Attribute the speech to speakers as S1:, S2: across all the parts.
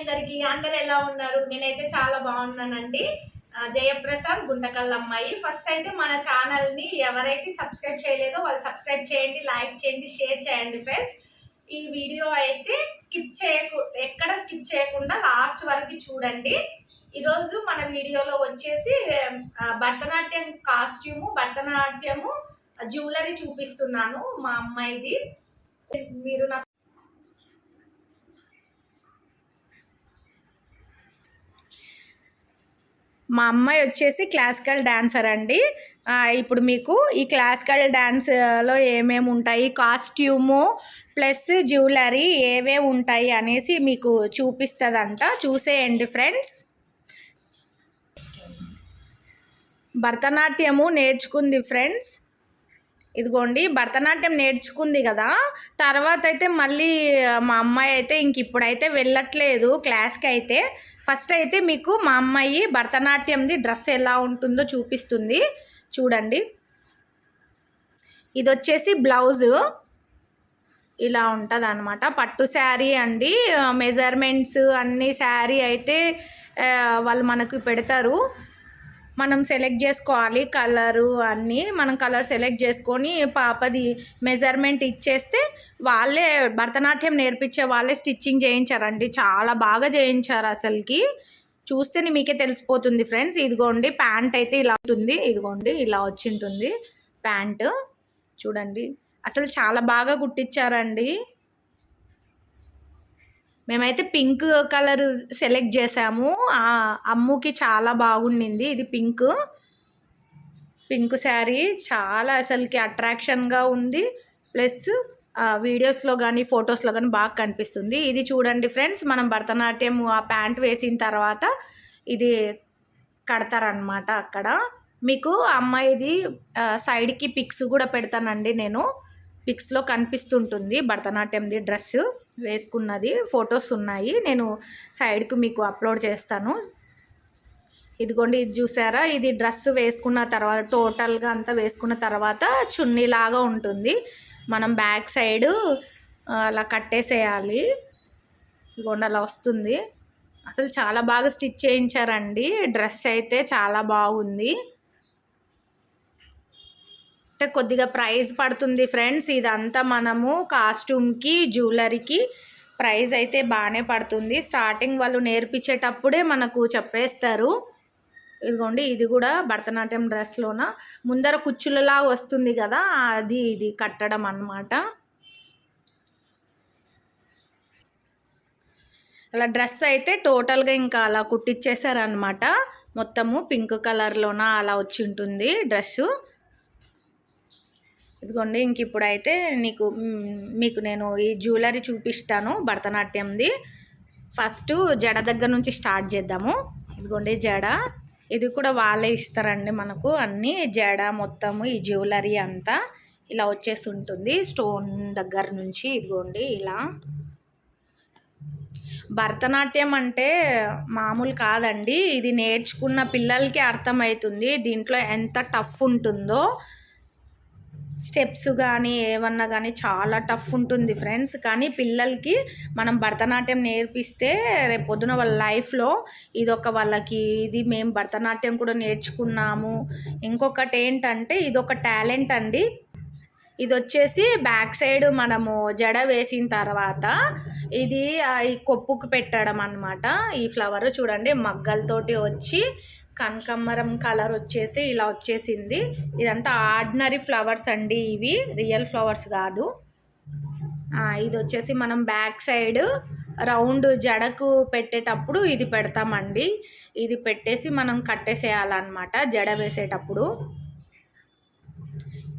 S1: అందరు ఎలా ఉన్నారు? నేనైతే చాలా బాగున్నానండి. జయప్రసాద్ గుంటకల్ అమ్మాయి. ఫస్ట్ అయితే మన ఛానల్ ని ఎవరైతే సబ్స్క్రైబ్ చేయలేదో వాళ్ళు సబ్స్క్రైబ్ చేయండి, లైక్ చేయండి, షేర్ చేయండి ఫ్రెండ్స్. ఈ వీడియో అయితే ఎక్కడ స్కిప్ చేయకుండా లాస్ట్ వరకు చూడండి. ఈరోజు మన వీడియోలో వచ్చేసి భరతనాట్యం కాస్ట్యూము, భరతనాట్యము జ్యువెలరీ చూపిస్తున్నాను మా అమ్మాయిది. మీరు నాకు మా అమ్మాయి వచ్చేసి క్లాసికల్ డాన్సర్ అండి. ఇప్పుడు మీకు ఈ క్లాసికల్ డాన్స్లో ఏమేమి ఉంటాయి, కాస్ట్యూము ప్లస్ జ్యువెలరీ ఏవేవి ఉంటాయి అనేసి మీకు చూపిస్తుందంట. చూసేయండి ఫ్రెండ్స్. భరతనాట్యము నేర్చుకుంది ఫ్రెండ్స్. ఇదిగోండి, భరతనాట్యం నేర్చుకుంది కదా. తర్వాత అయితే మళ్ళీ మా అమ్మాయి అయితే ఇప్పుడైతే వెళ్ళట్లేదు క్లాస్కి అయితే. ఫస్ట్ అయితే మీకు మా అమ్మాయి భరతనాట్యంది డ్రెస్ ఎలా ఉంటుందో చూపిస్తుంది. చూడండి, ఇది వచ్చేసి బ్లౌజు ఇలా ఉంటుంది అన్నమాట. పట్టు శారీ అండి. మెజర్మెంట్స్ అన్నీ శారీ అయితే వాళ్ళు మనకు పెడతారు. మనం సెలెక్ట్ చేసుకోవాలి కలరు అన్నీ. మనం కలర్ సెలెక్ట్ చేసుకొని పాపది మెజర్మెంట్ ఇచ్చేస్తే వాళ్ళే భరతనాట్యం నేర్పించే వాళ్ళే స్టిచ్చింగ్ చేయించారండి. చాలా బాగా చేయించారు అసలుకి. చూస్తేనే మీకే తెలిసిపోతుంది ఫ్రెండ్స్. ఇదిగోండి, ప్యాంట్ అయితే ఇలా ఉంటుంది. ఇదిగోండి, ఇలా వచ్చి ఉంటుంది ప్యాంటు. చూడండి, అసలు చాలా బాగా కుట్టించారండి. మేమైతే పింక్ కలర్ సెలెక్ట్ చేసాము. అమ్ముకి చాలా బాగుండింది. ఇది పింక్ శారీ చాలా అసలుకి అట్రాక్షన్గా ఉంది. ప్లస్ వీడియోస్లో కానీ ఫొటోస్లో కానీ బాగా కనిపిస్తుంది. ఇది చూడండి ఫ్రెండ్స్, మనం భరతనాట్యం ఆ ప్యాంట్ వేసిన తర్వాత ఇది కడతారనమాట అక్కడ. మీకు అమ్మాయిది సైడ్కి పిక్స్ కూడా పెడతానండి నేను. పిక్స్లో కనిపిస్తుంటుంది భరతనాట్యంది డ్రెస్ వేసుకున్నది. ఫొటోస్ ఉన్నాయి, నేను సైడ్కు మీకు అప్లోడ్ చేస్తాను. ఇదిగోండి, ఇది చూసారా, ఇది డ్రెస్ వేసుకున్న తర్వాత టోటల్గా అంతా వేసుకున్న తర్వాత చున్నీలాగా ఉంటుంది. మనం బ్యాక్ సైడు అలా కట్టేసేయాలి. ఇదిగోండి, అలా వస్తుంది. అసలు చాలా బాగా స్టిచ్ చేయించారండి. డ్రెస్ అయితే చాలా బాగుంది. అంటే కొద్దిగా ప్రైస్ పడుతుంది ఫ్రెండ్స్. ఇదంతా మనము కాస్ట్యూమ్కి జ్యువెలరీకి ప్రైస్ అయితే బాగానే పడుతుంది. స్టార్టింగ్ వాళ్ళు నేర్పించేటప్పుడే మనకు చెప్పేస్తారు. ఇదిగోండి, ఇది కూడా భరతనాట్యం డ్రెస్లోన ముందర కుచ్చులలా వస్తుంది కదా, ఇది కట్టడం అన్నమాట. అలా డ్రెస్ అయితే టోటల్గా ఇంకా అలా కుట్టించేసారనమాట. మొత్తము పింక్ కలర్లోన అలా వచ్చి ఉంటుంది డ్రెస్సు. ఇదిగోండి, ఇప్పుడైతే మీకు నేను ఈ జ్యువెలరీ చూపిస్తాను భరతనాట్యంది. ఫస్ట్ జడ దగ్గర నుంచి స్టార్ట్ చేద్దాము. ఇదిగోండి జడ, ఇది కూడా వాళ్ళే ఇస్తారండి మనకు అన్నీ. జడ మొత్తము ఈ జ్యువెలరీ అంతా ఇలా వచ్చేసి ఉంటుంది స్టోన్ దగ్గర నుంచి. ఇదిగోండి, ఇలా భరతనాట్యం అంటే మామూలు కాదండి. ఇది నేర్చుకున్న పిల్లలకి అర్థమవుతుంది దీంట్లో ఎంత టఫ్ ఉంటుందో. స్టెప్స్ కానీ ఏమన్నా కానీ చాలా టఫ్ ఉంటుంది ఫ్రెండ్స్. కానీ పిల్లలకి మనం భరతనాట్యం నేర్పిస్తే రేపు పొద్దున వాళ్ళ లైఫ్లో ఇదొక వాళ్ళకి ఇది మేము భరతనాట్యం కూడా నేర్చుకున్నాము. ఇంకొకటి ఏంటంటే ఇదొక టాలెంట్ అండి. ఇది వచ్చేసి బ్యాక్ సైడ్ మనము జడ వేసిన తర్వాత ఇది ఈ కొప్పుకు పెట్టడం అన్నమాట. ఈ ఫ్లవర్ చూడండి, మగ్గలతోటి వచ్చి కనకాంబరం కలర్ వచ్చేసి ఇలా వచ్చేసింది. ఇదంతా ఆర్డినరీ ఫ్లవర్స్ అండి, ఇవి రియల్ ఫ్లవర్స్ కాదు. ఇది వచ్చేసి మనం బ్యాక్ సైడ్ రౌండ్ జడకు పెట్టేటప్పుడు ఇది పెడతామండి. ఇది పెట్టేసి మనం కట్టేసేయాలన్నమాట జడ వేసేటప్పుడు.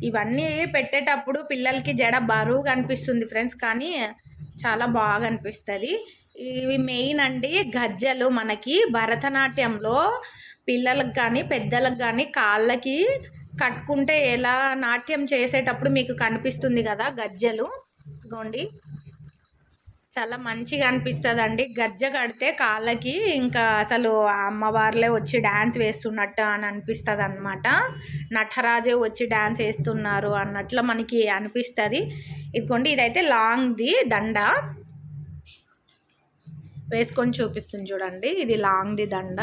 S1: ఇవన్నీ పెట్టేటప్పుడు పిల్లలకి జడ బరువు కనిపిస్తుంది ఫ్రెండ్స్, కానీ చాలా బాగా అనిపిస్తుంది. ఇవి మెయిన్ అండి గజ్జలు. మనకి భరతనాట్యంలో పిల్లలకు కానీ పెద్దలకు కానీ కాళ్ళకి కట్టుకుంటే ఎలా నాట్యం చేసేటప్పుడు మీకు కనిపిస్తుంది కదా గజ్జలు. ఇదిగోండి, చాలా మంచిగా అనిపిస్తుంది అండి. గజ్జ కడితే కాళ్ళకి ఇంకా అసలు అమ్మవార్లే వచ్చి డ్యాన్స్ వేస్తున్నట్టు అని అనిపిస్తుంది అన్నమాట. నటరాజే వచ్చి డ్యాన్స్ వేస్తున్నారు అన్నట్లు మనకి అనిపిస్తుంది. ఇదిగోండి, ఇదైతే లాంగ్ది దండ. వేసుకొని చూపిస్తుంది చూడండి. ఇది లాంగ్ది దండ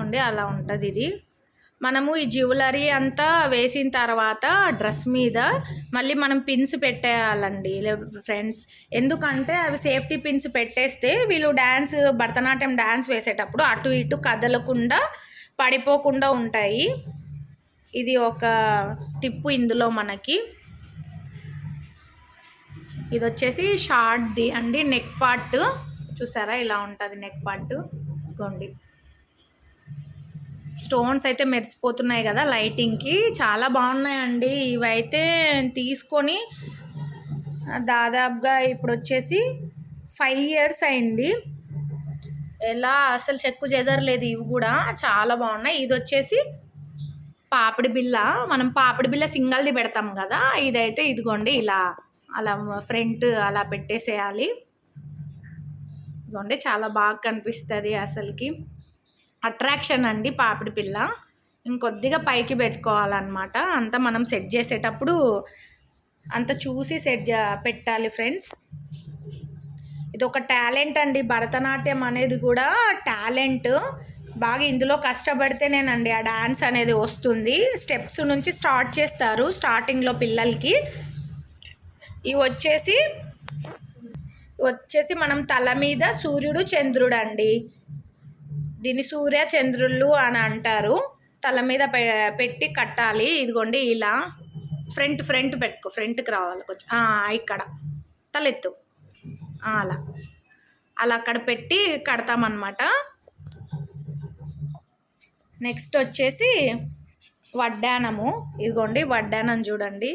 S1: ఉండి అలా ఉంటుంది. ఇది మనము ఈ జ్యువెలరీ అంతా వేసిన తర్వాత డ్రెస్ మీద మళ్ళీ మనం పిన్స్ పెట్టేయాలండి ఫ్రెండ్స్. ఎందుకంటే అవి సేఫ్టీ పిన్స్ పెట్టేస్తే వీళ్ళు భరతనాట్యం డ్యాన్స్ వేసేటప్పుడు అటు ఇటు కదలకుండా పడిపోకుండా ఉంటాయి. ఇది ఒక టిప్పు ఇందులో మనకి. ఇది వచ్చేసి షార్ట్ది అండి, నెక్ పార్ట్ చూసారా ఇలా ఉంటుంది నెక్ పార్ట్. ఇగోండి స్టోన్స్ అయితే మెరిసిపోతున్నాయి కదా లైటింగ్కి, చాలా బాగున్నాయండి. ఇవైతే తీసుకొని దాదాపుగా ఇప్పుడు వచ్చేసి 5 years అయింది. ఎలా అసలు చెక్కు చెదరలేదు. ఇవి కూడా చాలా బాగున్నాయి. ఇది వచ్చేసి పాపిడి బిల్ల, మనం పాపిడి బిల్ల సింగల్ది పెడతాం కదా, ఇదైతే ఇదిగోండి ఇలా అలా ఫ్రంట్ అలా పెట్టేసేయాలి. ఇదిగోండి చాలా బాగా కనిపిస్తుంది అసలుకి. అట్రాక్షన్ అండి పాపిడి పిల్ల. ఇంకొద్దిగా పైకి పెట్టుకోవాలన్నమాట. అంతా మనం సెట్ చేసేటప్పుడు అంత చూసి పెట్టాలి ఫ్రెండ్స్. ఇది ఒక టాలెంట్ అండి, భరతనాట్యం అనేది కూడా టాలెంట్. బాగా ఇందులో కష్టపడితేనేనండి ఆ డాన్స్ అనేది వస్తుంది. స్టెప్స్ నుంచి స్టార్ట్ చేస్తారు స్టార్టింగ్లో పిల్లలకి. ఇవి వచ్చేసి మనం తల మీద సూర్యుడు చంద్రుడు అండి, దీన్ని సూర్య చంద్రుళ్ళు అని అంటారు. తల మీద పెట్టి కట్టాలి. ఇదిగోండి ఇలా ఫ్రంట్ పెట్టుకో, ఫ్రంట్కి రావాలి కొంచెం, ఇక్కడ తలెత్తు, అలా అక్కడ పెట్టి కడతామన్నమాట. నెక్స్ట్ వచ్చేసి వడ్డానము. ఇదిగోండి వడ్డానం చూడండి,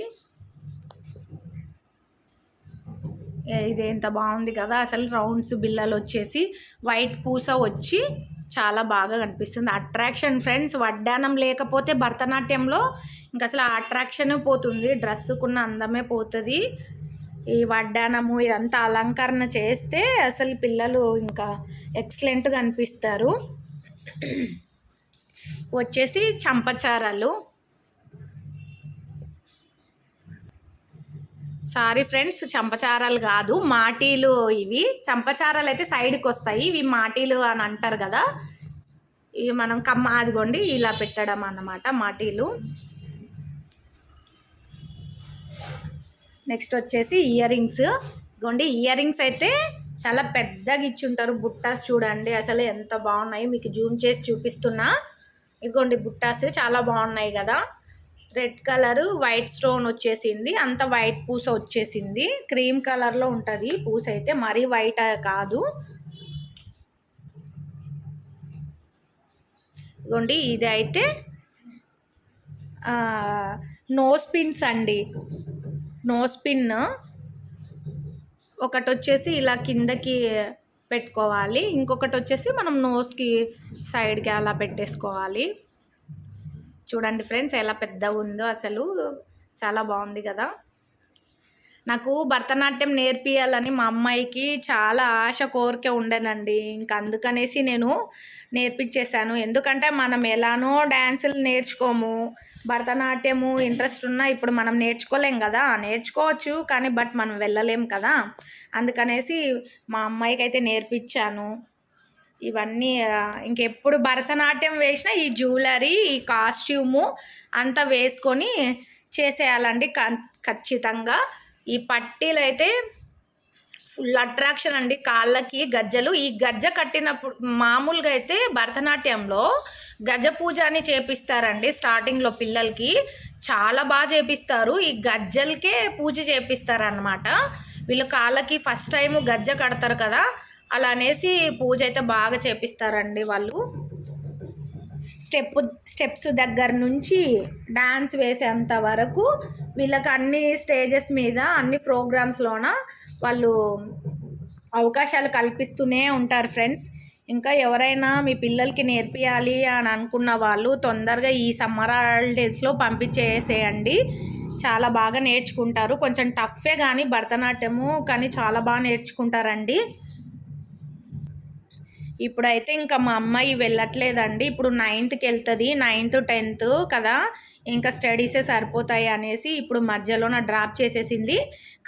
S1: ఇది ఎంత బాగుంది కదా అసలు. రౌండ్స్ బిల్లలు వచ్చేసి వైట్ పూస వచ్చి చాలా బాగా కనిపిస్తుంది. Attraction friends. వడ్డానం లేకపోతే భరతనాట్యంలో ఇంకా అసలు ఆ అట్రాక్షన్ పోతుంది, డ్రెస్సుకున్న అందమే పోతుంది. ఈ వడ్డానము ఇదంతా అలంకరణ చేస్తే అసలు పిల్లలు ఇంకా ఎక్సలెంట్గా అనిపిస్తారు. వచ్చేసి చంపచారాలు. సారీ ఫ్రెండ్స్, చంపచారాలు కాదు మాటీలు ఇవి. చంపచారాలు అయితే సైడ్కి వస్తాయి, ఇవి మాటీలు అని అంటారు కదా. ఇవి మనం అదిగోండి ఇలా పెట్టడం అన్నమాట మాటీలు. నెక్స్ట్ వచ్చేసి ఇయర్ రింగ్స్. ఇదిగోండి ఇయర్ రింగ్స్ అయితే చాలా పెద్దగా ఇచ్చుంటారు. బుట్టాస్ చూడండి అసలు ఎంత బాగున్నాయి, మీకు జూమ్ చేసి చూపిస్తున్నా. ఇదిగోండి బుట్టాస్ చాలా బాగున్నాయి కదా. రెడ్ కలరు వైట్ స్టోన్ వచ్చేసింది, అంత వైట్ పూస వచ్చేసింది. క్రీమ్ కలర్లో ఉంటుంది పూస అయితే, మరీ వైట్ కాదు. ఇదిగోండి ఇది అయితే నోస్ పిన్స్ అండి. నోస్ పిన్ ఒకటి వచ్చేసి ఇలా కిందకి పెట్టుకోవాలి, ఇంకొకటి వచ్చేసి మనం నోస్కి సైడ్కి అలా పెట్టేసుకోవాలి. చూడండి ఫ్రెండ్స్ ఎలా పెద్ద ఉందో అసలు, చాలా బాగుంది కదా. నాకు భరతనాట్యం నేర్పియాలని మా అమ్మాయికి చాలా ఆశ కోరిక ఉండేనండి. ఇంక అందుకనేసి నేను నేర్పించేశాను. ఎందుకంటే మనం ఎలానో డ్యాన్సులు నేర్చుకోము, భరతనాట్యము ఇంట్రెస్ట్ ఉన్నా ఇప్పుడు మనం నేర్చుకోలేం కదా. నేర్చుకోవచ్చు కానీ బట్ మనం వెళ్ళలేం కదా. అందుకనేసి మా అమ్మాయికి అయితే నేర్పించాను. ఇవన్నీ ఇంకెప్పుడు భరతనాట్యం వేసినా ఈ జ్యువెలరీ ఈ కాస్ట్యూము అంతా వేసుకొని చేసేయాలండి ఖచ్చితంగా. ఈ పట్టీలు అయితే ఫుల్ అట్రాక్షన్ అండి, కాళ్ళకి గజ్జలు. ఈ గజ్జ కట్టినప్పుడు మామూలుగా అయితే భరతనాట్యంలో గజ పూజ అని చేపిస్తారండి స్టార్టింగ్లో పిల్లలకి, చాలా బాగా చేపిస్తారు. ఈ గజ్జలకే పూజ చేపిస్తారనమాట. వీళ్ళు కాళ్ళకి ఫస్ట్ టైం గజ్జ కడతారు కదా, అలా అనేసి పూజ అయితే బాగా చేపిస్తారండి వాళ్ళు. స్టెప్స్ దగ్గర నుంచి డాన్స్ వేసేంత వరకు వీళ్ళకి అన్ని స్టేజెస్ మీద అన్ని ప్రోగ్రామ్స్లోన వాళ్ళు అవకాశాలు కల్పిస్తూనే ఉంటారు ఫ్రెండ్స్. ఇంకా ఎవరైనా మీ పిల్లలకి నేర్పియాలి అని అనుకున్న వాళ్ళు తొందరగా ఈ సమ్మర్ హాలిడేస్లో పంపించేసేయండి, చాలా బాగా నేర్చుకుంటారు. కొంచెం టఫే కానీ భరతనాట్యము, కానీ చాలా బాగా నేర్చుకుంటారండి. ఇప్పుడైతే ఇంకా మా అమ్మాయి వెళ్ళట్లేదండి. ఇప్పుడు 9థ్‌కి వెళ్తుంది, 9థ్ 10థ్ కదా, ఇంకా స్టడీసే సరిపోతాయి అనేసి ఇప్పుడు మధ్యలోన డ్రాప్ చేసేసింది.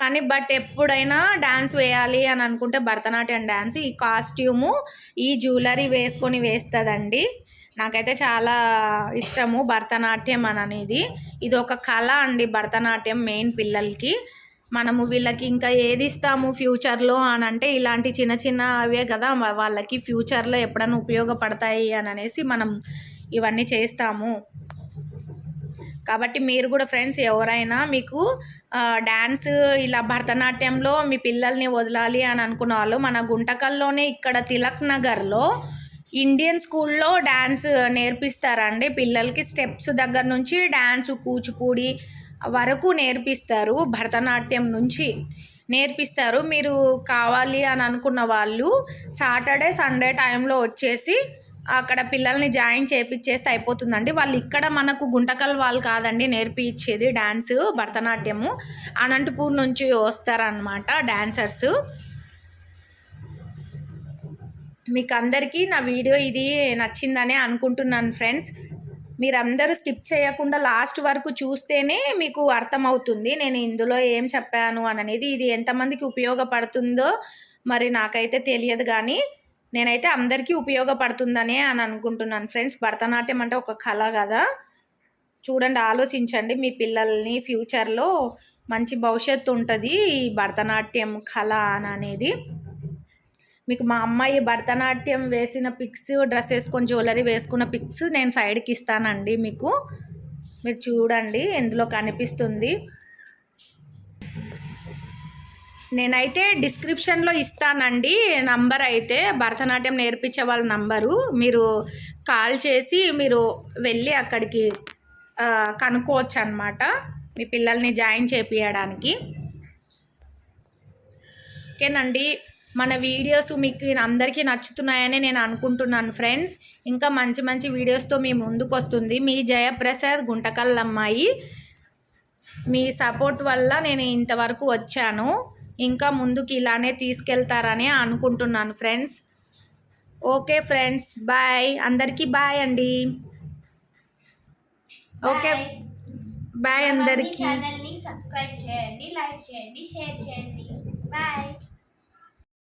S1: కానీ బట్ ఎప్పుడైనా డ్యాన్స్ వేయాలి అని అనుకుంటే భరతనాట్యం డ్యాన్స్, ఈ కాస్ట్యూము ఈ జ్యువెలరీ వేసుకొని వేస్తుందండి. నాకైతే చాలా ఇష్టము భరతనాట్యం అని అనేది. ఇది ఒక కళ అండి భరతనాట్యం మెయిన్ పిల్లలకి. మనము వీళ్ళకి ఇంకా ఏది ఇస్తాము ఫ్యూచర్లో అని అంటే ఇలాంటి చిన్న చిన్న అవే కదా వాళ్ళకి ఫ్యూచర్లో ఎప్పుడైనా ఉపయోగపడతాయి అని అనేసి మనం ఇవన్నీ చేస్తాము. కాబట్టి మీరు కూడా ఫ్రెండ్స్ ఎవరైనా మీకు డ్యాన్స్ ఇలా భరతనాట్యంలో మీ పిల్లల్ని వదలాలి అని అనుకున్న వాళ్ళు మన గుంటకల్లోనే ఇక్కడ తిలక్ నగర్లో ఇండియన్ స్కూల్లో డ్యాన్స్ నేర్పిస్తారండి పిల్లలకి. స్టెప్స్ దగ్గర నుంచి డ్యాన్స్ కూచిపూడి వరకు నేర్పిస్తారు, భరతనాట్యం నుంచి నేర్పిస్తారు. మీరు కావాలి అని అనుకున్న వాళ్ళు సాటర్డే సండే టైంలో వచ్చేసి అక్కడ పిల్లల్ని జాయిన్ చేయించేస్తే అయిపోతుందండి. వాళ్ళు ఇక్కడ మనకు గుంటకల్ వాళ్ళు కాదండి నేర్పించేది డ్యాన్స్ భరతనాట్యము, అనంతపూర్ నుంచి వస్తారనమాట డాన్సర్స్. మీకు అందరికీ నా వీడియో ఇది నచ్చిందనే అనుకుంటున్నాను ఫ్రెండ్స్. మీరందరూ స్కిప్ చేయకుండా లాస్ట్ వరకు చూస్తేనే మీకు అర్థమవుతుంది నేను ఇందులో ఏం చెప్పాను అనేది. ఇది ఎంతమందికి ఉపయోగపడుతుందో మరి నాకైతే తెలియదు, కానీ నేనైతే అందరికీ ఉపయోగపడుతుందనే అని అనుకుంటున్నాను ఫ్రెండ్స్. భరతనాట్యం అంటే ఒక కళ కదా, చూడండి, ఆలోచించండి. మీ పిల్లల్ని ఫ్యూచర్లో మంచి భవిష్యత్తు ఉంటుంది ఈ భరతనాట్యం కళ అనేది. మీకు మా అమ్మాయి భరతనాట్యం వేసిన పిక్స్, డ్రెస్ వేసుకొని జ్యువెలరీ వేసుకున్న పిక్స్ నేను సైడ్కి ఇస్తానండి మీకు, మీరు చూడండి ఎందులో కనిపిస్తుంది. నేనైతే డిస్క్రిప్షన్లో ఇస్తానండి నంబర్, అయితే భరతనాట్యం నేర్పించే వాళ్ళ నంబరు. మీరు కాల్ చేసి మీరు వెళ్ళి అక్కడికి కనుక్కోవచ్చు అన్నమాట మీ పిల్లల్ని జాయిన్ చేయించడానికి. ఓకేనండి, మన వీడియోస్ మీకు అందరికీ నచ్చుతున్నాయని నేను అనుకుంటున్నాను ఫ్రెండ్స్. ఇంకా మంచి మంచి వీడియోస్తో మీ ముందుకు వస్తుంది మీ జయప్రసాద్ గుంటకల్ అమ్మాయి. మీ సపోర్ట్ వల్ల నేను ఇంతవరకు వచ్చాను, ఇంకా ముందుకు ఇలానే తీసుకెళ్తారని అనుకుంటున్నాను ఫ్రెండ్స్. ఓకే ఫ్రెండ్స్, బాయ్, అందరికీ బాయ్ అండి. ఓకే బాయ్ అందరికీ.
S2: ఛానల్ని సబ్స్క్రైబ్ చేయండి, లైక్ చేయండి, షేర్ చేయండి. బాయ్.